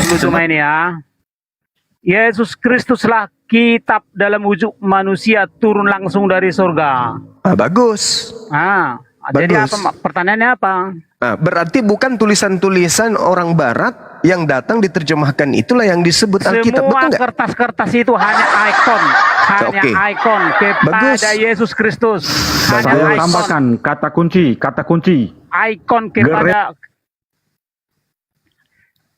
dulu cuma ini ya. Yesus Kristuslah kitab dalam wujud manusia turun langsung dari surga. Bagus. Jadi Bagus. apa pertanyaannya apa? Berarti bukan tulisan-tulisan orang barat yang datang diterjemahkan itulah yang disebut Alkitab, betul Semua nggak? kertas-kertas itu hanya ikon, ikon kepada Yesus Kristus. Saya tambahkan kata kunci. Ikon kepada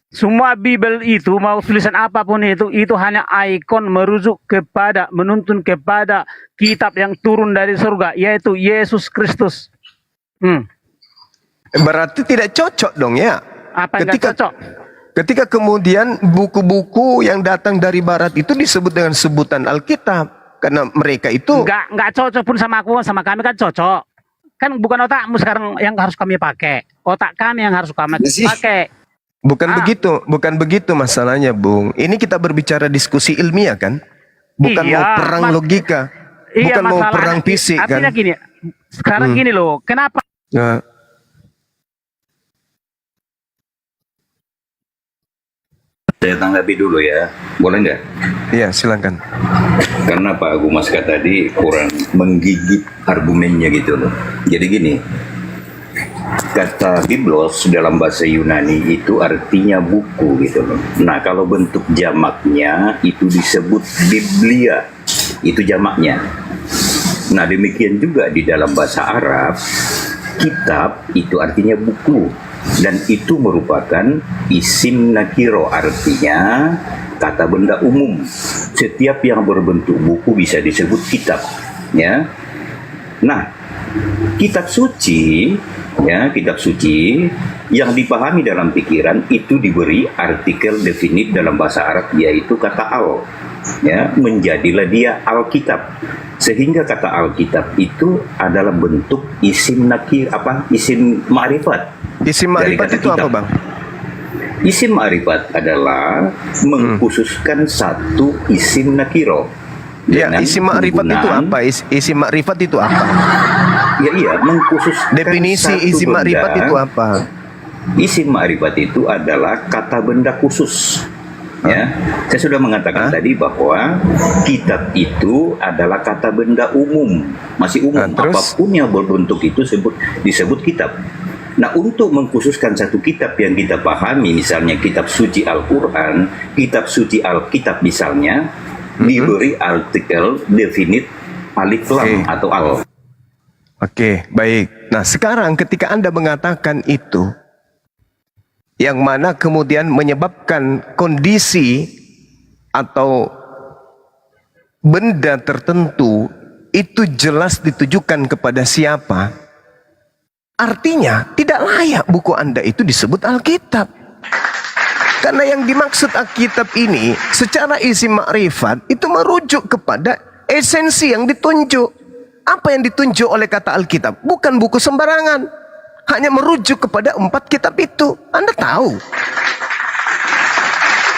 semua Bible itu, mau tulisan apapun itu hanya ikon merujuk kepada, menuntun kepada kitab yang turun dari surga, yaitu Yesus Kristus. Berarti tidak cocok dong ya? Apa yang nggak cocok? Ketika kemudian buku-buku yang datang dari barat itu disebut dengan sebutan Alkitab, karena mereka itu nggak cocok pun sama aku, sama kami kan cocok. Kan bukan otakmu sekarang yang harus kami pakai, otak kami yang harus kami pakai. Bukan begitu masalahnya, Bung. Ini kita berbicara diskusi ilmiah kan? Bukan mau perang logika. Bukan mau perang fisik kan? Artinya gini, sekarang gini loh, kenapa? Saya tanggapi dulu ya, boleh nggak? Iya, silakan. Karena Pak Agung Maska tadi kurang menggigit argumennya gitu loh. Jadi gini, kata biblos dalam bahasa Yunani itu artinya buku gitu loh. Nah kalau bentuk jamaknya itu disebut Biblia, itu jamaknya. Nah demikian juga di dalam bahasa Arab, kitab itu artinya buku. Dan itu merupakan isim nakiro, artinya kata benda umum. Setiap yang berbentuk buku bisa disebut kitab, ya. Nah, kitab suci, ya, kitab suci yang dipahami dalam pikiran itu diberi artikel definit dalam bahasa Arab, yaitu kata al, ya, menjadilah dia Alkitab. Sehingga kata Alkitab itu adalah bentuk isim nakir, isim ma'rifat. Isim ma'rifat itu apa, Bang? Isim ma'rifat adalah mengkhususkan satu isim nakiro. Ya, isim ma'rifat itu apa? Isim ma'rifat itu apa? Iya, mengkhususkan definisi isim ma'rifat itu apa? Isim ma'rifat itu adalah kata benda khusus. Ya, saya sudah mengatakan tadi bahwa kitab itu adalah kata benda umum, masih umum. Apapun yang berbentuk itu disebut kitab. Nah, untuk mengkhususkan satu kitab yang kita pahami, misalnya kitab suci Al-Quran, kitab suci Alkitab misalnya, diberi artikel definit alif lam atau al. Oke, baik. Nah, sekarang ketika Anda mengatakan itu, yang mana kemudian menyebabkan kondisi atau benda tertentu itu jelas ditujukan kepada siapa, artinya tidak layak buku Anda itu disebut Alkitab. Karena yang dimaksud Alkitab ini secara isim makrifat itu merujuk kepada esensi yang ditunjuk. Apa yang ditunjuk oleh kata Alkitab? Bukan buku sembarangan. Hanya merujuk kepada 4 kitab itu. Anda tahu.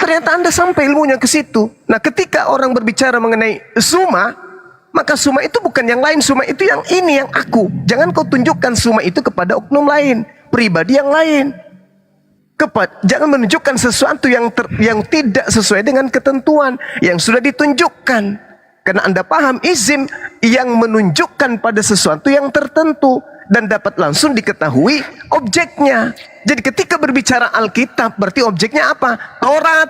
Ternyata Anda sampai ilmunya ke situ. Nah, ketika orang berbicara mengenai suma, maka suma itu bukan yang lain. Suma itu yang ini, yang aku. Jangan kau tunjukkan suma itu kepada oknum lain, pribadi yang lain. Jangan menunjukkan sesuatu yang tidak sesuai dengan ketentuan yang sudah ditunjukkan. Karena Anda paham isim yang menunjukkan pada sesuatu yang tertentu dan dapat langsung diketahui objeknya. Jadi ketika berbicara Alkitab berarti objeknya apa? Taurat,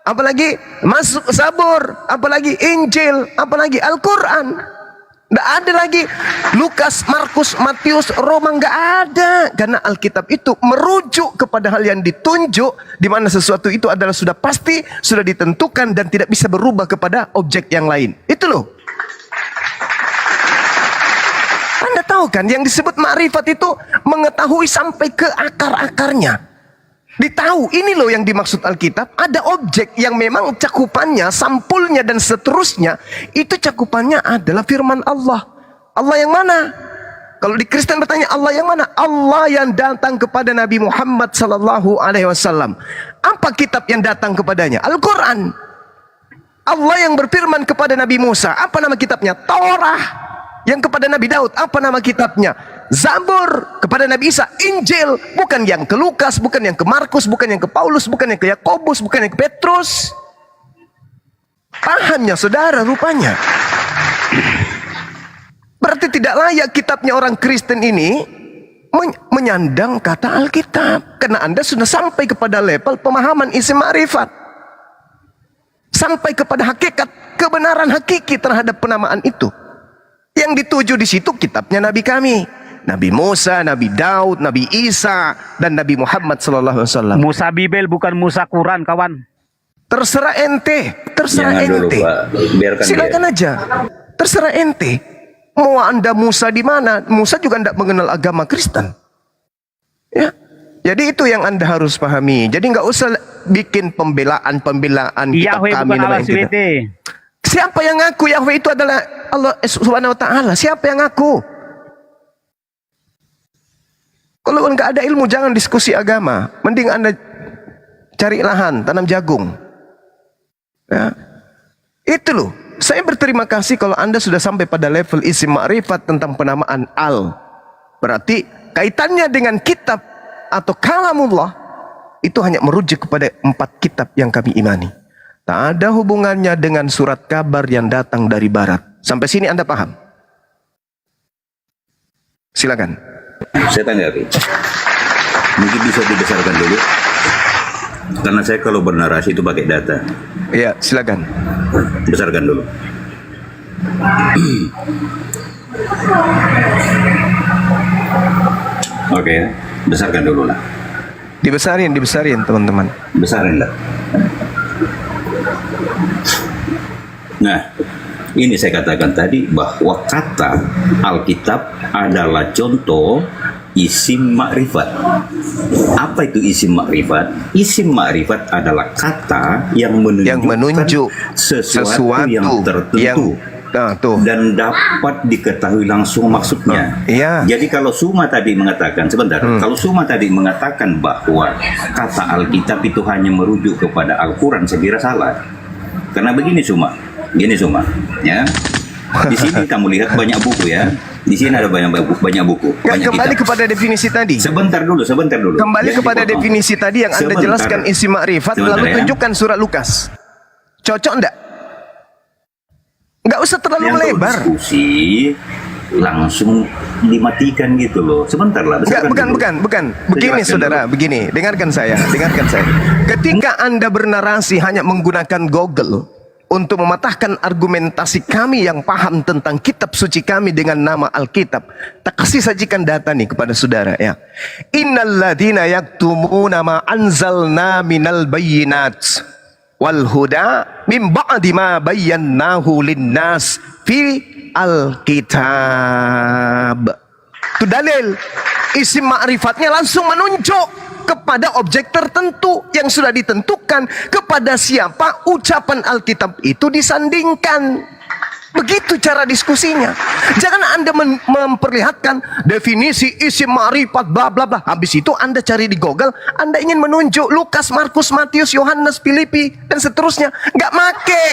apalagi masuk Zabur, apalagi Injil, apalagi Al-Quran. Tidak ada lagi Lukas, Markus, Matius, Roma, nggak ada. Karena Alkitab itu merujuk kepada hal yang ditunjuk, di mana sesuatu itu adalah sudah pasti, sudah ditentukan dan tidak bisa berubah kepada objek yang lain. Itu loh. Anda tahu kan yang disebut ma'rifat itu mengetahui sampai ke akar-akarnya. Ditahu, ini loh yang dimaksud Alkitab. Ada objek yang memang cakupannya, sampulnya dan seterusnya, itu cakupannya adalah firman Allah. Allah yang mana? Kalau di Kristen bertanya Allah yang mana? Allah yang datang kepada Nabi Muhammad SAW. Apa kitab yang datang kepadanya? Al-Quran. Allah yang berfirman kepada Nabi Musa. Apa nama kitabnya? Torah. Yang kepada Nabi Daud, apa nama kitabnya? Zabur kepada Nabi Isa, Injil bukan yang ke Lukas, bukan yang ke Markus, bukan yang ke Paulus, bukan yang ke Yakobus, bukan yang ke Petrus. Pahamnya saudara rupanya. Berarti tidak layak kitabnya orang Kristen ini menyandang kata Alkitab, karena Anda sudah sampai kepada level pemahaman isi ma'rifat, sampai kepada hakikat kebenaran hakiki terhadap penamaan itu. Yang dituju di situ kitabnya Nabi kami, Nabi Musa, Nabi Daud, Nabi Isa, dan Nabi Muhammad SAW. Musa Bibel bukan Musa Quran, kawan. Terserah ente, terserah Jangan dulu, ente. Pak. Biarkan Silakan dia. aja, terserah ente. Mau Anda Musa di mana? Musa juga tidak mengenal agama Kristen. Ya, jadi itu yang Anda harus pahami. Jadi nggak usah bikin pembelaan kitab Yahweh kami. bukan Allah namanya kita. SWT. Siapa yang ngaku Yahweh itu adalah Allah Subhanahu Wa Taala? Siapa yang ngaku? Kalau nggak ada ilmu jangan diskusi agama. Mending Anda cari lahan, tanam jagung. Ya. Itu loh. Saya berterima kasih kalau Anda sudah sampai pada level isim ma'rifat tentang penamaan al. Berarti kaitannya dengan kitab atau kalamullah itu hanya merujuk kepada 4 kitab yang kami imani. Tak ada hubungannya dengan surat kabar yang datang dari barat. Sampai sini Anda paham? Silakan. Saya tanggapi. Mungkin bisa dibesarkan dulu. Karena saya kalau bernarasi itu pakai data. Ya, silakan. Besarkan dulu. Oke, besarkan dulu lah. Dibesarin teman-teman. Besarin lah. Nah, ini saya katakan tadi bahwa kata Alkitab adalah contoh isim ma'rifat. Apa itu isim ma'rifat? Isim ma'rifat adalah kata yang menunjukkan sesuatu yang tertentu dan dapat diketahui langsung maksudnya. Iya. Jadi kalau Suma tadi mengatakan, sebentar, kalau Suma tadi mengatakan bahwa kata Alkitab itu hanya merujuk kepada Al-Quran, saya kira salah. Karena begini Suma, ya. Di sini kamu lihat banyak buku ya. Di sini ada banyak buku. Banyak Kembali kitab. kepada definisi tadi. Sebentar dulu. Kembali Jangan kepada dipotong. definisi tadi yang Anda Sebentar. jelaskan isi ma'rifat, Sebentar, lalu ya. tunjukkan surat Lukas. Cocok enggak? Enggak usah terlalu Yang lebar. diskusi langsung dimatikan gitu loh. Sebentar lah. Enggak, besarkan dulu. bukan. Begini Jelaskan saudara, dulu. begini. Dengarkan saya. Ketika Anda bernarasi hanya menggunakan Google untuk mematahkan argumentasi kami yang paham tentang kitab suci kami dengan nama Alkitab, tak kasih sajikan data nih kepada saudara ya. Innalladzina yaktumuna ma anzalna minal bayyinat wal huda min ba'di ma bayyanahu linnas fi Alkitab. Itu dalil. Isim ma'rifatnya langsung menunjuk kepada objek tertentu yang sudah ditentukan kepada siapa ucapan Alkitab itu disandingkan. Begitu cara diskusinya. Jangan Anda memperlihatkan definisi isim ma'rifat bla bla bla. Habis itu Anda cari di Google, Anda ingin menunjuk Lukas, Markus, Matius, Yohanes, Filipi dan seterusnya. Nggak make.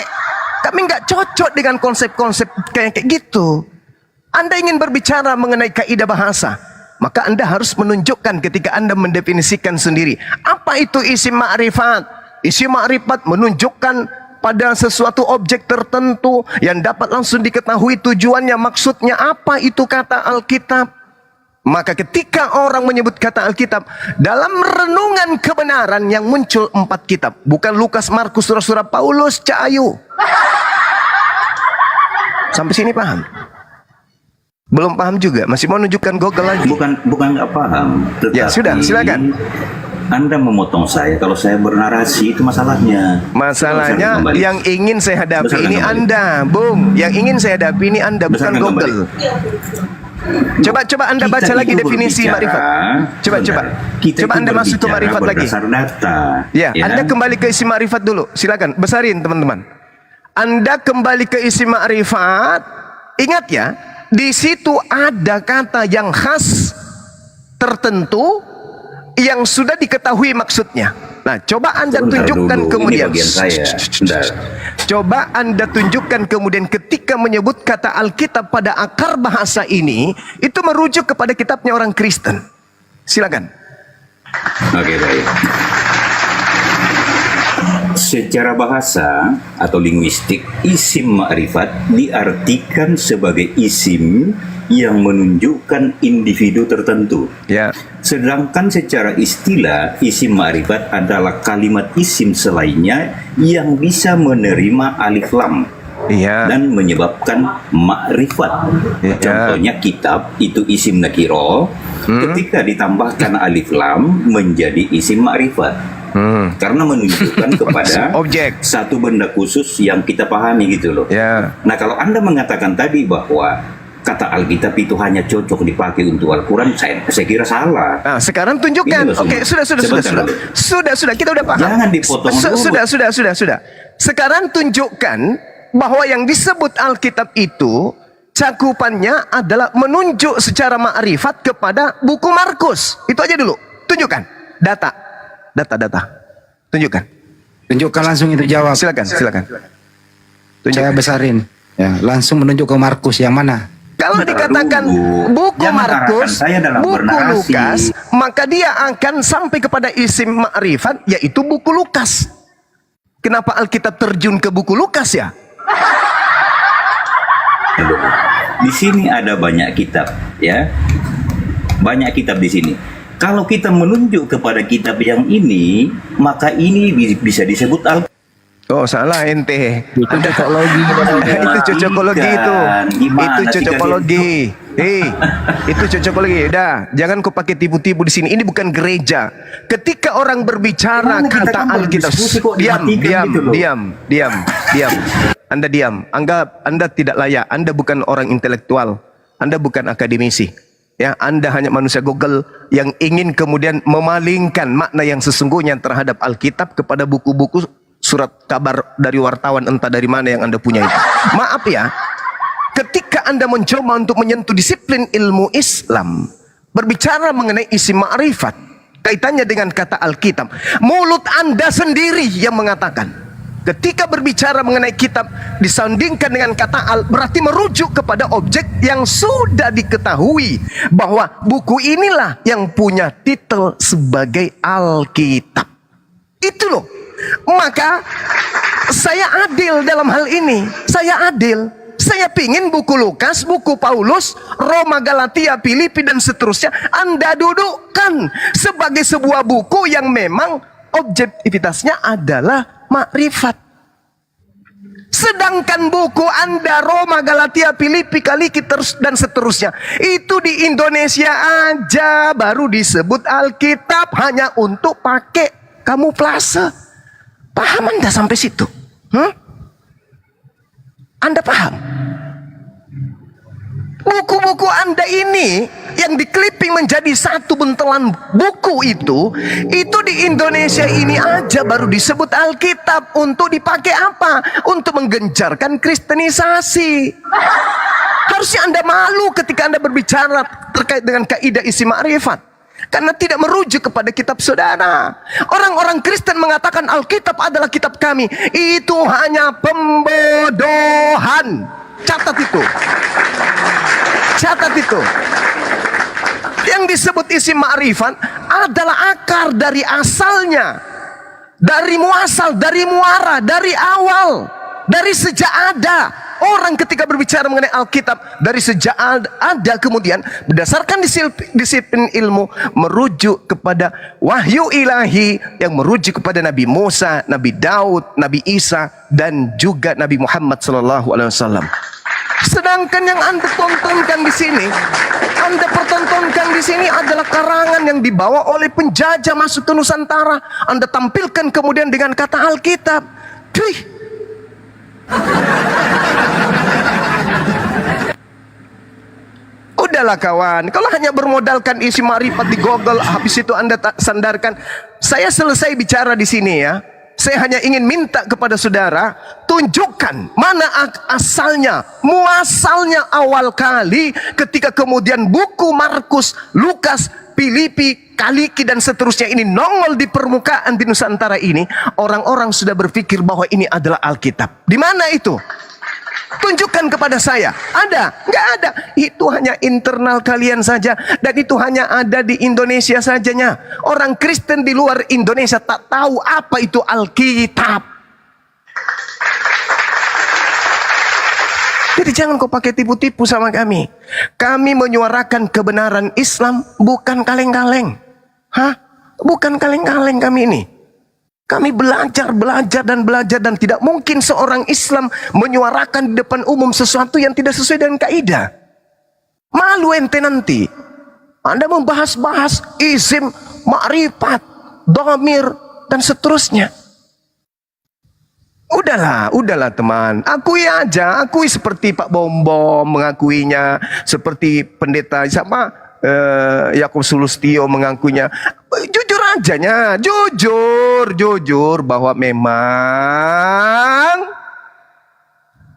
Kami nggak cocok dengan konsep-konsep kayak gitu. Anda ingin berbicara mengenai kaidah bahasa, maka Anda harus menunjukkan ketika Anda mendefinisikan sendiri. Apa itu isim ma'rifat? Isim ma'rifat menunjukkan pada sesuatu objek tertentu yang dapat langsung diketahui tujuannya, maksudnya apa itu kata Alkitab. Maka ketika orang menyebut kata Alkitab, dalam renungan kebenaran yang muncul 4 kitab. Bukan Lukas, Markus, surat-surat Paulus, Cahayu. Sampai sini paham? Belum paham juga, masih mau nunjukkan Google lagi. Bukan nggak paham. Ya, sudah, silakan. Anda memotong saya kalau saya bernarasi, itu masalahnya. Masalahnya Besarkan kembali. yang ingin saya hadapi Besarkan ini kembali. Anda, Bung. Yang ingin saya hadapi ini Anda, bukan Besarkan Google. Coba Anda Kita baca lagi itu definisi berbicara, ma'rifat. Coba. Kita Coba itu Anda masuk ke berbicara ma'rifat lagi. berdasar data. Ya, Anda kembali ke isi ma'rifat dulu. Silakan, besarin teman-teman. Anda kembali ke isi ma'rifat. Ingat ya, di situ ada kata yang khas tertentu yang sudah diketahui maksudnya. Nah, coba Anda Sebentar tunjukkan dulu, kemudian. ini bagian saya. Bentar. Coba Anda tunjukkan kemudian ketika menyebut kata Alkitab pada akar bahasa ini, itu merujuk kepada kitabnya orang Kristen. Silakan. Oke, baik. Secara bahasa atau linguistik, isim ma'rifat diartikan sebagai isim yang menunjukkan individu tertentu. Ya. Sedangkan secara istilah, isim ma'rifat adalah kalimat isim selainnya yang bisa menerima alif lam Iya. dan menyebabkan ma'rifat. Ya. Contohnya kitab itu isim nakiro, ketika ditambahkan alif lam menjadi isim ma'rifat. Karena menunjukkan kepada Objek. satu benda khusus yang kita pahami gitu loh. Ya. Nah, kalau Anda mengatakan tadi bahwa kata Alkitab itu hanya cocok dipakai untuk Al-Quran, saya kira salah. Nah, sekarang tunjukkan. Ini loh, Oke, semua. sudah, kita udah paham. Jangan dipotong dulu. Sudah. Sekarang tunjukkan bahwa yang disebut Alkitab itu cakupannya adalah menunjuk secara ma'rifat kepada buku Markus. Itu aja dulu. Tunjukkan data. Tunjukkan. Tunjukkan langsung itu jawab. Silakan. Saya besarin. Ya, langsung menunjuk ke Markus yang mana? Kalau Bentar dikatakan dulu. buku Jangan Markus, arahkan saya dalam buku bernarasi. Lukas, maka dia akan sampai kepada isim ma'rifat, yaitu buku Lukas. Kenapa Alkitab terjun ke buku Lukas ya? Aduh. Di sini ada banyak kitab, ya. Banyak kitab di sini. Kalau kita menunjuk kepada kitab yang ini, maka ini bisa disebut Alkitab. Oh, salah ente. Itu cocokologi. Itu cocokologi itu. Gimana Itu sih cocokologi. Itu cocokologi. Udah, jangan kau pakai tipu-tipu di sini. Ini bukan gereja. Ketika orang berbicara Gimana kita kata kan Alkitab, berdiskusi kok dimatikan gitu loh. diam. Anda diam. Anggap Anda tidak layak. Anda bukan orang intelektual. Anda bukan akademisi. Ya, Anda hanya manusia Google yang ingin kemudian memalingkan makna yang sesungguhnya terhadap Alkitab kepada buku-buku surat kabar dari wartawan entah dari mana yang Anda punya itu. Maaf ya, ketika Anda mencoba untuk menyentuh disiplin ilmu Islam, berbicara mengenai isim ma'rifat, kaitannya dengan kata Alkitab, mulut Anda sendiri yang mengatakan. Ketika berbicara mengenai kitab disandingkan dengan kata al, berarti merujuk kepada objek yang sudah diketahui bahwa buku inilah yang punya titel sebagai Alkitab. Itu loh. Maka saya adil dalam hal ini. Saya adil. Saya pingin buku Lukas, buku Paulus, Roma, Galatia, Filipi dan seterusnya Anda dudukkan sebagai sebuah buku yang memang objektivitasnya adalah makrifat. Sedangkan buku Anda Roma, Galatia, Filipi, Kaliki dan seterusnya itu di Indonesia aja baru disebut Alkitab hanya untuk pakai kamuflase. Paham Anda sampai situ? Anda paham? Buku-buku Anda ini yang dikliping menjadi satu buntelan buku itu di Indonesia ini aja baru disebut Alkitab. Untuk dipakai apa? Untuk menggencarkan kristenisasi. Harusnya Anda malu ketika Anda berbicara terkait dengan kaidah isim ma'rifat. Karena tidak merujuk kepada kitab saudara. Orang-orang Kristen mengatakan Alkitab adalah kitab kami. Itu hanya pembodohan. Catat itu. Catat itu. Yang disebut isim ma'rifat adalah akar dari asalnya. Dari muasal, dari muara, dari awal. Dari sejak ada. Orang ketika berbicara mengenai Alkitab dari sejak ada kemudian berdasarkan disiplin ilmu merujuk kepada wahyu ilahi yang merujuk kepada Nabi Musa, Nabi Daud, Nabi Isa dan juga Nabi Muhammad SAW. Sedangkan yang Anda tontonkan di sini, Anda pertontonkan di sini adalah karangan yang dibawa oleh penjajah masuk ke Nusantara. Anda tampilkan kemudian dengan kata Alkitab. Cuy. Udahlah kawan, kalau hanya bermodalkan isi ma'rifat di Google, habis itu Anda sandarkan. Saya selesai bicara di sini ya. Saya hanya ingin minta kepada saudara, tunjukkan mana asalnya, muasalnya awal kali ketika kemudian buku Markus, Lukas Filipi, Kaliki dan seterusnya ini nongol di permukaan di Nusantara ini, orang-orang sudah berpikir bahwa ini adalah Alkitab. Di mana itu? Tunjukkan kepada saya. Ada? Nggak ada. Itu hanya internal kalian saja. Dan itu hanya ada di Indonesia sajanya. Orang Kristen di luar Indonesia tak tahu apa itu Alkitab. Jadi jangan kau pakai tipu-tipu sama kami. Kami menyuarakan kebenaran Islam, bukan kaleng-kaleng. Hah? Bukan kaleng-kaleng kami ini. Kami belajar dan tidak mungkin seorang Islam menyuarakan di depan umum sesuatu yang tidak sesuai dengan kaidah. Malu ente nanti. Anda membahas-bahas isim, ma'rifat, dhamir, dan seterusnya. Udahlah teman. Akui aja, akui seperti Pak Bom mengakuinya, seperti pendeta siapa? Yakub Sulustio mengakuinya. Jujur ajanya, jujur bahwa memang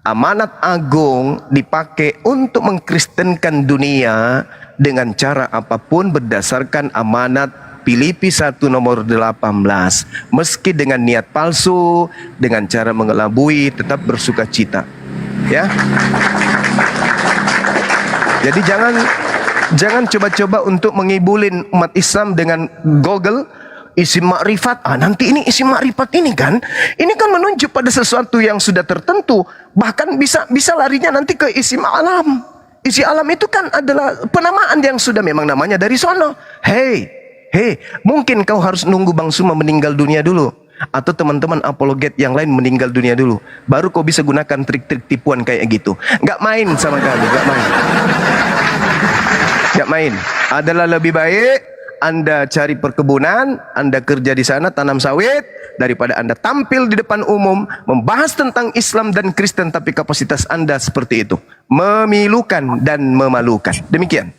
amanat agung dipakai untuk mengkristenkan dunia dengan cara apapun berdasarkan amanat Filipi 1 nomor 18. Meski dengan niat palsu, dengan cara mengelabui, tetap bersuka cita. Ya. Jadi jangan coba-coba untuk mengibulin umat Islam dengan Google isim makrifat. Nanti ini isim makrifat ini kan menunjuk pada sesuatu yang sudah tertentu. Bahkan bisa larinya nanti ke isim alam. Isi alam itu kan adalah penamaan yang sudah memang namanya dari sono. Hei, mungkin kau harus nunggu Bang Suma meninggal dunia dulu, atau teman-teman apologet yang lain meninggal dunia dulu, baru kau bisa gunakan trik-trik tipuan kayak gitu. Nggak main sama kami, nggak main. Adalah lebih baik Anda cari perkebunan, Anda kerja di sana tanam sawit, daripada Anda tampil di depan umum membahas tentang Islam dan Kristen tapi kapasitas Anda seperti itu, memilukan dan memalukan. Demikian.